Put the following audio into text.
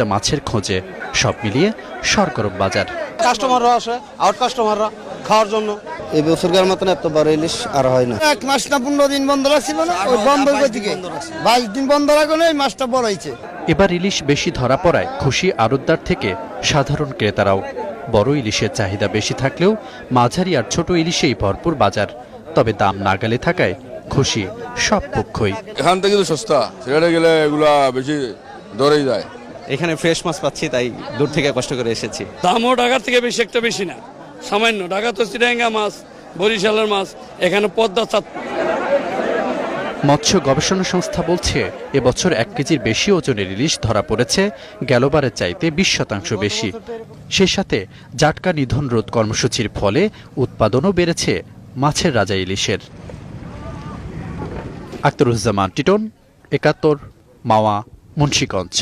মাছের খোঁজে। সব মিলিয়ে সরগরম বাজার। কাস্টমাররা আসে, আউট কাস্টমাররা খাওয়ার জন্য। এই বছরকার মতন এত বড় ইলিশ আর হয় না। 1 মাস না 15 দিন বন্ধ রাখছিল না, ওই বন্ধ করে দিকে 22 দিন বন্ধ রাখলে এই মাছটা বড় হয়েছে। এবার ইলিশ বেশি ধরা পড়ায় খুশি আড়তদার থেকে সাধারণ ক্রেতারাও। বড় ইলিশের চাহিদা বেশি থাকলেও মাঝারি আর ছোট ইলিশেই ভরপুর বাজার। তবে দাম নাগালে থাকায় খুশি সব পক্ষই। এখান থেকে তো সস্তা, সেখানে গেলে এগুলা বেশি দরেই যায়। এখানে ফ্রেশ মাছ পাচ্ছি, তাই দূর থেকে কষ্ট করে এসেছি। দামও ঢাকার থেকে বেশি একটা বেশি না, সামান্য। ঢাকা তো চিটাঙ্গা মাছ, বরিশালের মাছ, এখানে পদ্মা চাঁদ। মৎস্য গবেষণা সংস্থা বলছে এবছর 1 কেজির বেশি ওজনের ইলিশ ধরা পড়েছে গেলবারের চাইতে 20% বেশি। সে সাথে জাটকা নিধন রোধ কর্মসূচির ফলে উৎপাদনও বেড়েছে মাছের রাজা ইলিশের। আখতারুজ্জামান টিটন, 71, মাওয়া, মুন্সিগঞ্জ।